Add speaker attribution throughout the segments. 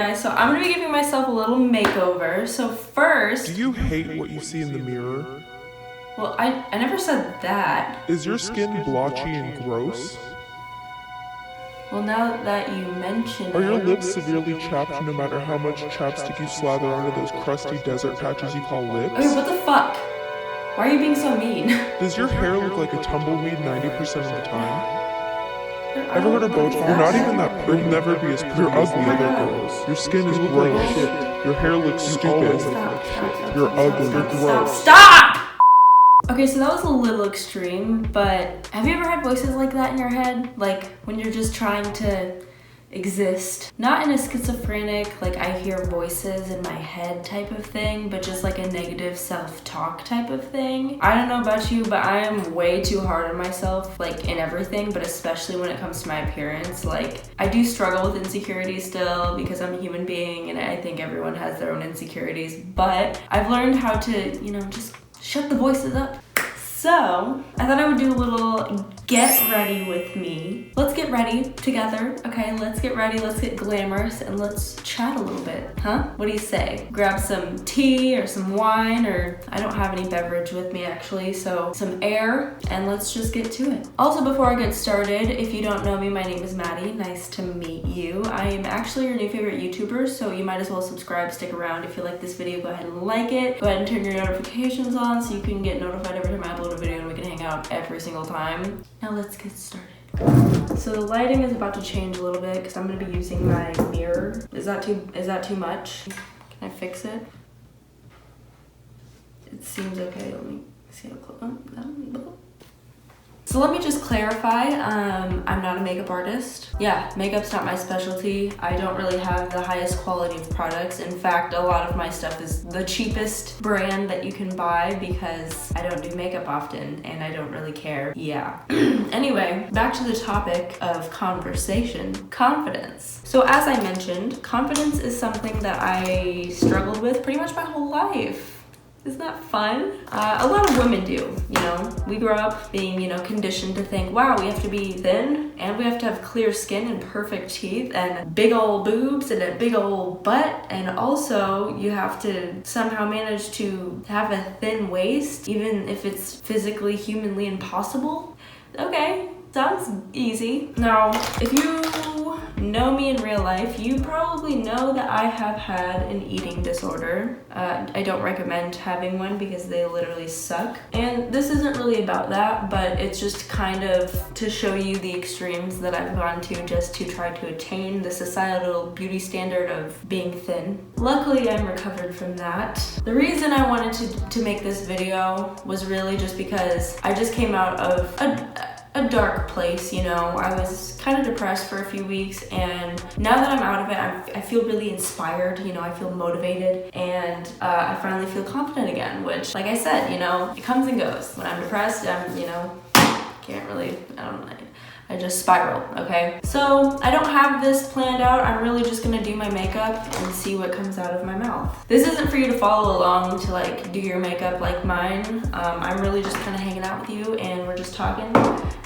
Speaker 1: guys? So I'm gonna be giving myself a little makeover. So first...
Speaker 2: Do you hate what you see in the mirror?
Speaker 1: Well, I never said that.
Speaker 2: Is your skin blotchy and gross?
Speaker 1: Well, now that you mention it...
Speaker 2: Are your lips severely chapped no matter how much chapstick you slather onto those crusty desert patches you call lips?
Speaker 1: Okay, what the fuck? Why are you being so mean?
Speaker 2: Does your hair look like a tumbleweed 90% of the time? Ever heard of Botox? You're not even that pretty. You'll never be as pretty as the other girls. Your skin is gross. Your hair looks stupid. You're ugly. You're gross.
Speaker 1: Stop! Okay, so that was a little extreme, but have you ever had voices like that in your head? Like when you're just trying to exist? Not in a schizophrenic, like I hear voices in my head type of thing, but just like a negative self-talk type of thing. I don't know about you, but I am way too hard on myself, like in everything, but especially when it comes to my appearance. Like I do struggle with insecurities still because I'm a human being and I think everyone has their own insecurities, but I've learned how to, you know, just shut the voices up. So, I thought I would do a little get ready with me. Let's get ready together, okay? Let's get ready, let's get glamorous, and let's chat a little bit, huh? What do you say? Grab some tea or some wine, or I don't have any beverage with me actually, so some air, and let's just get to it. Also, before I get started, if you don't know me, my name is Maddie. Nice to meet you. I am actually your new favorite YouTuber, so you might as well subscribe, stick around. If you like this video, go ahead and like it. Go ahead and turn your notifications on so you can get notified every time I upload a video and we can hang out every single time. Now let's get started. So the lighting is about to change a little bit because I'm gonna be using my mirror. Is that too much? Can I fix it? It seems okay. Let me see how close. So let me just clarify, I'm not a makeup artist. Yeah, makeup's not my specialty. I don't really have the highest quality of products. In fact, a lot of my stuff is the cheapest brand that you can buy because I don't do makeup often and I don't really care. Yeah. Anyway, back to the topic of conversation, confidence. So as I mentioned, confidence is something that I struggled with pretty much my whole life. Isn't that fun? A lot of women do, you know. We grow up being, you know, conditioned to think, wow, we have to be thin and we have to have clear skin and perfect teeth and big old boobs and a big old butt. And also you have to somehow manage to have a thin waist, even if it's physically, humanly impossible. Okay, sounds easy. Now, if you know me in real life, you probably know that I have had an eating disorder. I don't recommend having one because they literally suck. And this isn't really about that, but it's just kind of to show you the extremes that I've gone to just to try to attain the societal beauty standard of being thin. Luckily, I'm recovered from that. The reason I wanted to make this video was really just because I just came out of a dark place, you know. I was kind of depressed for a few weeks, and now that I'm out of it, I feel really inspired, you know, I feel motivated, and I finally feel confident again, which, like I said, you know, it comes and goes. When I'm depressed, I'm, you know, can't really, I don't know, I just spiral, okay? So I don't have this planned out. I'm really just gonna do my makeup and see what comes out of my mouth. This isn't for you to follow along to like do your makeup like mine. I'm really just kind of hanging out with you and we're just talking.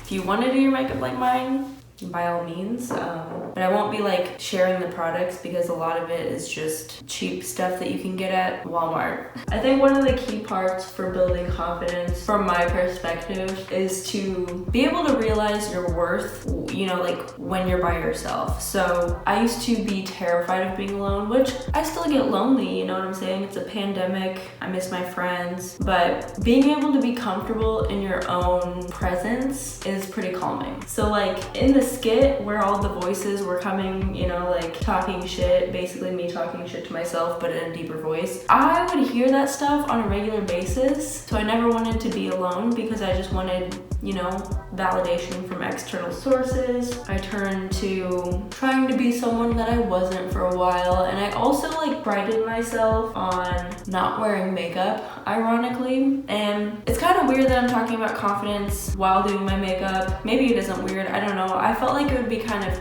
Speaker 1: If you want to do your makeup like mine, by all means, but I won't be like sharing the products because a lot of it is just cheap stuff that you can get at Walmart. I think one of the key parts for building confidence from my perspective is to be able to realize your worth, you know, like when you're by yourself. So I used to be terrified of being alone, which I still get lonely, you know what I'm saying? It's a pandemic, I miss my friends, but being able to be comfortable in your own presence is pretty calming. So like in the skit where all the voices were coming, you know, like talking shit, basically me talking shit to myself but in a deeper voice, I would hear that stuff on a regular basis. So I never wanted to be alone because I just wanted, you know, validation from external sources. I turned to trying to be someone that I wasn't for a while, and I also like prided myself on not wearing makeup, ironically. And it's kind of weird that I'm talking about confidence while doing my makeup. Maybe it isn't weird, I don't know. I felt like it would be kind of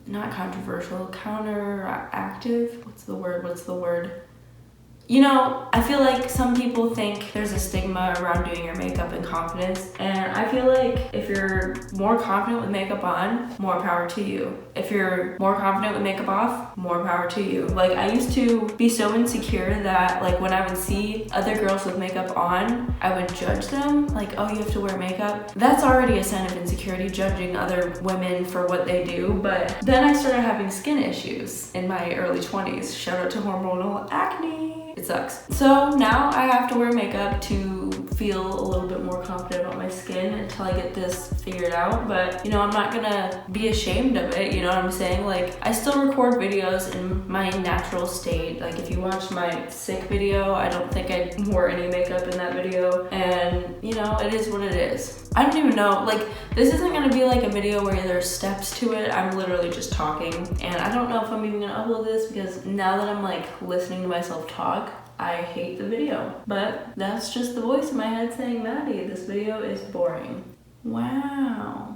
Speaker 1: not controversial, counteractive. What's the word? You know, I feel like some people think there's a stigma around doing your makeup and confidence, and I feel like if you're more confident with makeup on, more power to you. If you're more confident with makeup off, more power to you. Like, I used to be so insecure that, like, when I would see other girls with makeup on, I would judge them, like, oh, you have to wear makeup. That's already a sign of insecurity, judging other women for what they do. But then I started having skin issues in my early 20s. Shout out to hormonal acne. It sucks. So now I have to wear makeup to feel a little bit more confident about my skin until I get this figured out. But, you know, I'm not gonna be ashamed of it, you know what I'm saying? Like, I still record videos in my natural state. Like, if you watch my sick video, I don't think I wore any makeup in that video. And, you know, it is what it is. I don't even know, like, this isn't gonna be like a video where there's steps to it. I'm literally just talking. And I don't know if I'm even gonna upload this because now that I'm like listening to myself talk, I hate the video. But that's just the voice in my head saying, Maddie, this video is boring. Wow.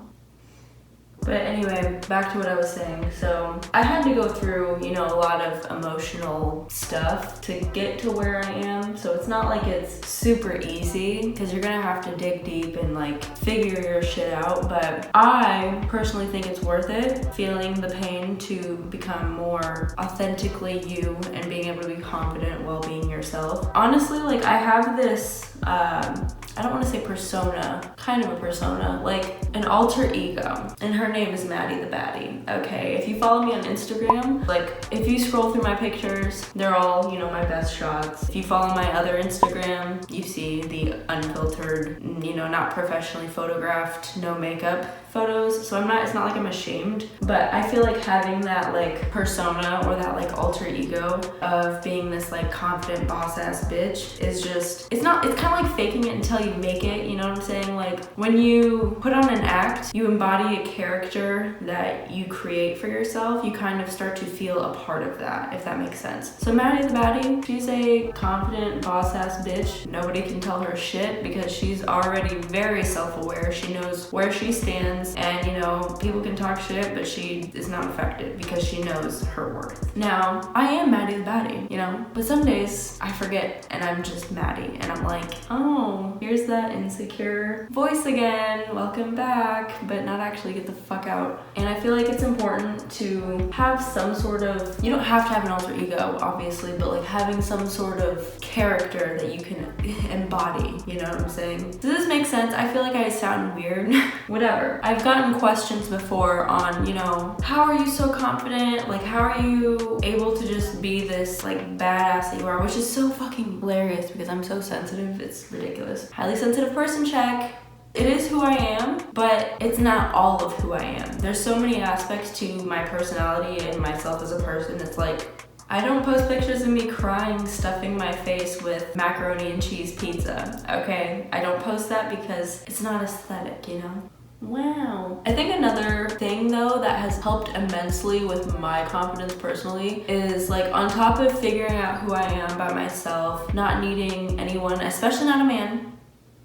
Speaker 1: But anyway, back to what I was saying. So I had to go through, you know, a lot of emotional stuff to get to where I am. So it's not like it's super easy because you're gonna have to dig deep and like figure your shit out. But I personally think it's worth it, feeling the pain to become more authentically you and being able to be confident while being yourself. Honestly, like I have this, I don't want to say persona, kind of a persona, like an alter ego. And her name is Maddie the Baddie. Okay, if you follow me on Instagram, like if you scroll through my pictures, they're all, you know, my best shots. If you follow my other Instagram, you see the unfiltered, you know, not professionally photographed, no makeup photos. So it's not like I'm ashamed, but I feel like having that like persona or that like alter ego of being this like confident boss ass bitch is just, it's kind of like faking it until you make it, you know what I'm saying? Like when you put on an act, you embody a character that you create for yourself, you kind of start to feel a part of that, if that makes sense. So Maddie the Baddie, she's a confident boss ass bitch. Nobody can tell her shit because she's already very self-aware. She knows where she stands. And you know, people can talk shit, but she is not affected because she knows her worth. Now, I am Maddie the Baddie, you know, but some days I forget and I'm just Maddie and I'm like, oh, here's that insecure voice again, welcome back, but not actually get the fuck out. And I feel like it's important to have some sort of, you don't have to have an alter ego, obviously, but like having some sort of character that you can embody, you know what I'm saying? Does this make sense? I feel like I sound weird. Whatever. I've gotten questions before on, you know, how are you so confident? Like, how are you able to just be this like badass that you are? Which is so fucking hilarious because I'm so sensitive. It's ridiculous. Highly sensitive person check. It is who I am, but it's not all of who I am. There's so many aspects to my personality and myself as a person. It's like, I don't post pictures of me crying, stuffing my face with macaroni and cheese pizza, okay? I don't post that because it's not aesthetic, you know? Wow. I think another thing though that has helped immensely with my confidence personally is like on top of figuring out who I am by myself, not needing anyone, especially not a man.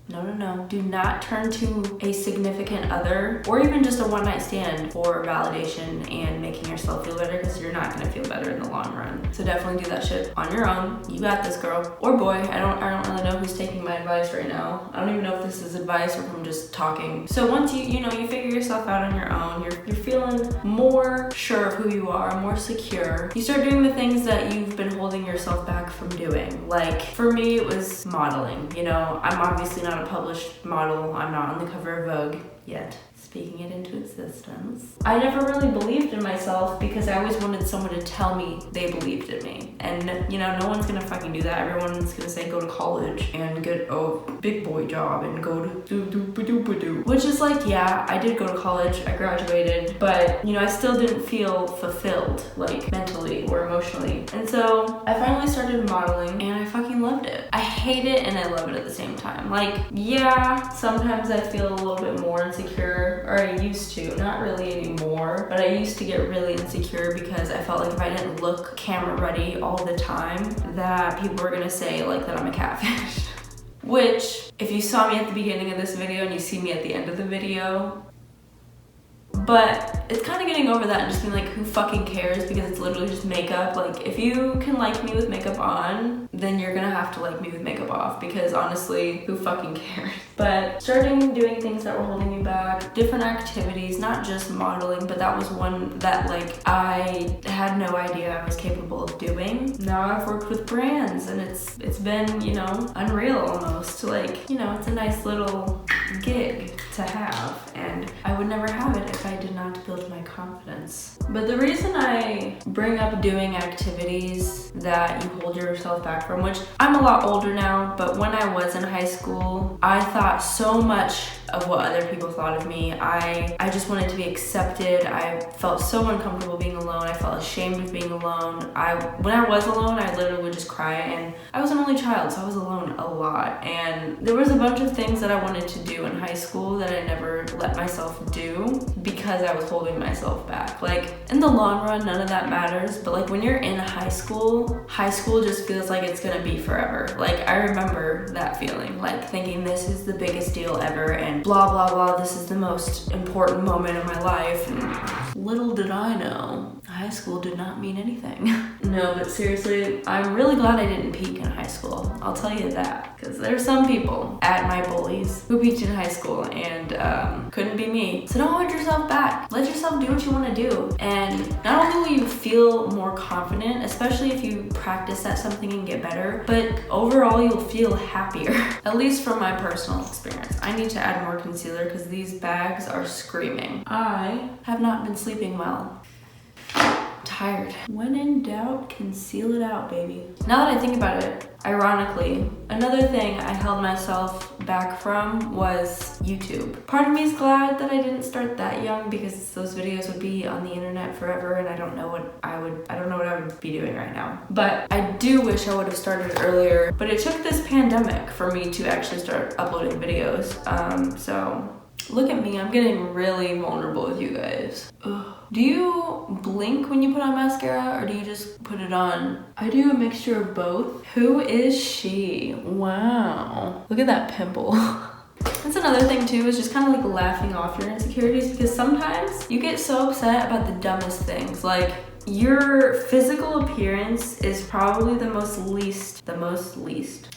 Speaker 1: No. Do not turn to a significant other or even just a one-night stand for validation and making yourself feel better because you're not gonna feel better in the long run. So definitely do that shit on your own. You got this, girl. Or boy. I don't really know who's taking my advice right now. I don't even know if this is advice or if I'm just talking. So once you figure yourself out on your own, you're feeling more sure of who you are, more secure. You start doing the things that you've been holding yourself back from doing. Like for me, it was modeling. You know, I'm obviously not a published model. I'm not on the cover of Vogue yet. Speaking it into existence. I never really believed in myself because I always wanted someone to tell me they believed in me. And you know, no one's gonna fucking do that. Everyone's gonna say go to college and get a big boy job and go to do. Which is like, yeah, I did go to college, I graduated, but you know, I still didn't feel fulfilled, like mentally or emotionally. And so I finally started modeling and I fucking loved it. I hate it and I love it at the same time. Like, yeah, sometimes I feel a little bit more insecure, or I used to, not really anymore, but I used to get really insecure because I felt like if I didn't look camera ready all the time, that people were gonna say like that I'm a catfish. Which, if you saw me at the beginning of this video and you see me at the end of the video, But it's kind of getting over that and just being like, who fucking cares, because it's literally just makeup. Like, if you can like me with makeup on, then you're gonna have to like me with makeup off, because honestly, who fucking cares? But starting doing things that were holding me back, different activities, not just modeling, but that was one that like I had no idea I was capable of doing. Now I've worked with brands and it's been, you know, unreal almost. Like, you know, it's a nice little gig to have, and I would never have it if I did not build my confidence. But the reason I bring up doing activities that you hold yourself back from, which I'm a lot older now, but when I was in high school, I thought so much of what other people thought of me. I just wanted to be accepted. I felt so uncomfortable being alone. I felt ashamed of being alone. When I was alone, I literally would just cry, and I was an only child, so I was alone a lot. And there was a bunch of things that I wanted to do in high school that I never let myself do because I was holding myself back. Like, in the long run, none of that matters, but like when you're in high school just feels like it's gonna be forever. Like, I remember that feeling, like thinking this is the biggest deal ever and blah blah blah, this is the most important moment of my life. And little did I know, high school did not mean anything. No, but seriously, I'm really glad I didn't peak in high school. I'll tell you that, because there's some people at my bullies who peaked in high school and couldn't be me. So don't hold yourself back. Let yourself do what you want to do. And not only will you feel more confident, especially if you practice at something and get better, but overall you'll feel happier. At least from my personal experience. I need to add more concealer because these bags are screaming. I have not been sleeping well. Tired. When in doubt, conceal it out, baby. Now that I think about it, ironically, another thing I held myself back from was YouTube. Part of me is glad that I didn't start that young, because those videos would be on the internet forever, and I don't know what I would be doing right now. But I do wish I would have started earlier. But it took this pandemic for me to actually start uploading videos. So look at me, I'm getting really vulnerable with you guys. Ugh. Do you blink when you put on mascara, or do you just put it on? I do a mixture of both. Who is she? Wow. Look at that pimple. That's another thing too, is just kind of like laughing off your insecurities, because sometimes you get so upset about the dumbest things. Like, your physical appearance is probably the most least.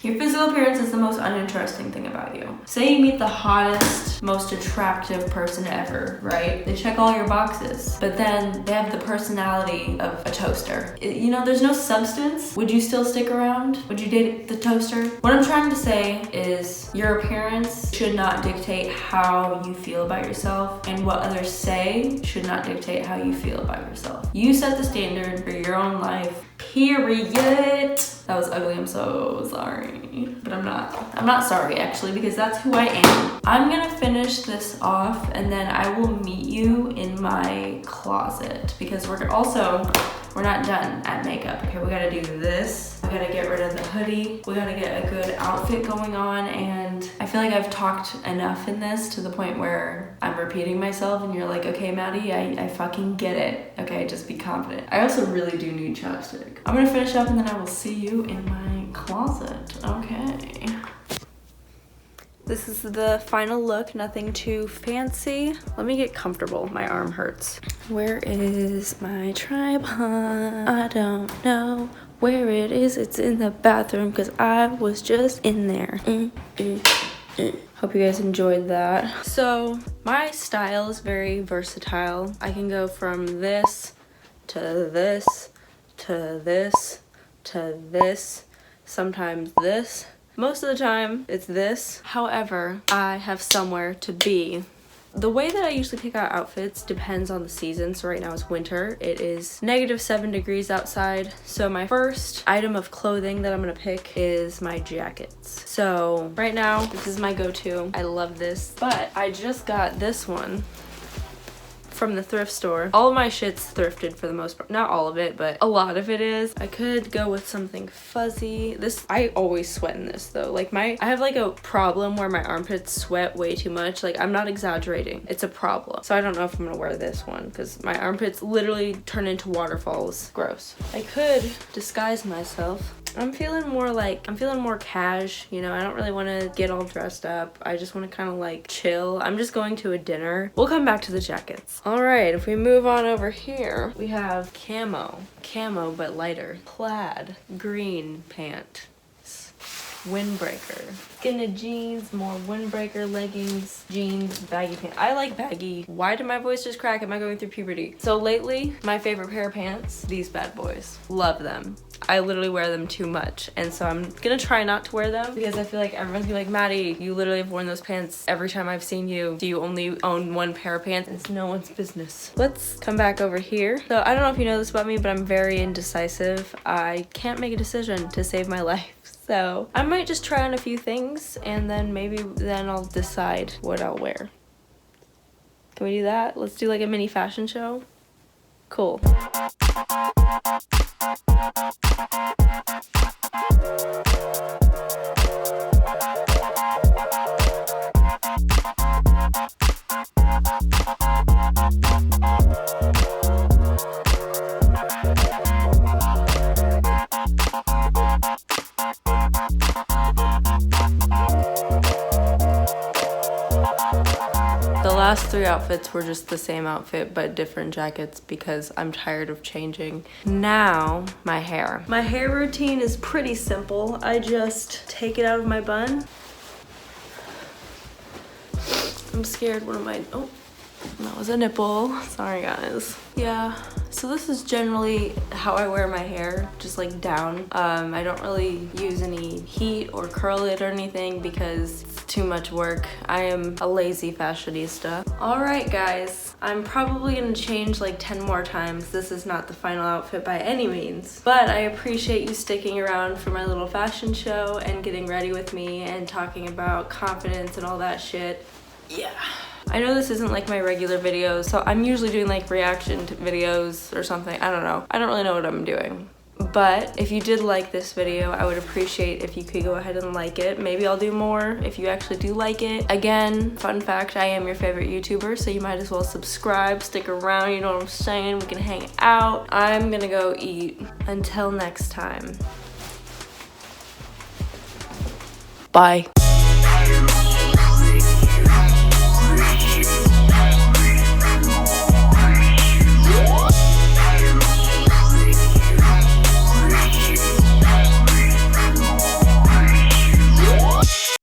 Speaker 1: Your physical appearance is the most uninteresting thing about you. Say you meet the hottest, most attractive person ever, right? They check all your boxes, but then they have the personality of a toaster. You know, there's no substance. Would you still stick around? Would you date the toaster? What I'm trying to say is your appearance should not dictate how you feel about yourself, and what others say should not dictate how you feel about yourself. You set the standard for your own life, period. That was ugly, I'm so sorry. But I'm not sorry actually, because that's who I am. I'm gonna finish this off and then I will meet you in my closet, because we're not done at makeup. Okay, we gotta do this. We gotta get rid of the hoodie. We gotta get a good outfit going on, and I feel like I've talked enough in this to the point where I'm repeating myself and you're like, okay, Maddie, I fucking get it. Okay, just be confident. I also really do need chapstick. I'm gonna finish up and then I will see you in my closet. Okay. This is the final look, nothing too fancy. Let me get comfortable, my arm hurts. Where is my tripod? I don't know where it is. It's in the bathroom because I was just in there. Hope you guys enjoyed that. So my style is very versatile. I can go from this to this to this to this, sometimes this. Most of the time, it's this. However, I have somewhere to be. The way that I usually pick out outfits depends on the season. So right now it's winter. It is -7 degrees outside. So my first item of clothing that I'm gonna pick is my jackets. So right now, this is my go-to. I love this, but I just got this one from the thrift store. All of my shit's thrifted for the most part. Not all of it, but a lot of it is. I could go with something fuzzy. I always sweat in this though. Like I have like a problem where my armpits sweat way too much. Like, I'm not exaggerating. It's a problem. So I don't know if I'm gonna wear this one because my armpits literally turn into waterfalls. Gross. I could disguise myself I'm feeling more cash, you know. I don't really want to get all dressed up. I just want to kind of like chill. I'm just going to a dinner. We'll come back to the jackets. All right, if we move on over here, we have camo but lighter, plaid, green pant, windbreaker, skinny jeans, more windbreaker, leggings, jeans, baggy pants. I like baggy. Why did my voice just crack? Am I going through puberty? So lately, my favorite pair of pants, these bad boys. Love them. I literally wear them too much, and so I'm gonna try not to wear them because I feel like everyone's gonna be like, Maddie, you literally have worn those pants every time I've seen you. Do you only own one pair of pants? It's no one's business. Let's come back over here. So I don't know if you know this about me, but I'm very indecisive. I can't make a decision to save my life. So I might just try on a few things and then then I'll decide what I'll wear. Can we do that? Let's do like a mini fashion show. Cool. The last 3 outfits were just the same outfit but different jackets because I'm tired of changing. Now, my hair. My hair routine is pretty simple. I just take it out of my bun. I'm scared, what am I, oh, that was a nipple. Sorry guys. Yeah, so this is generally how I wear my hair, just like down. I don't really use any heat or curl it or anything because it's too much work. I am a lazy fashionista. All right guys, I'm probably gonna change like 10 more times. This is not the final outfit by any means, but I appreciate you sticking around for my little fashion show and getting ready with me and talking about confidence and all that shit. Yeah. I know this isn't like my regular videos, so I'm usually doing like reaction to videos or something. I don't know. I don't really know what I'm doing. But if you did like this video, I would appreciate if you could go ahead and like it. Maybe I'll do more if you actually do like it. Again, fun fact, I am your favorite YouTuber, so you might as well subscribe, stick around, you know what I'm saying? We can hang out. I'm gonna go eat. Until next time. Bye.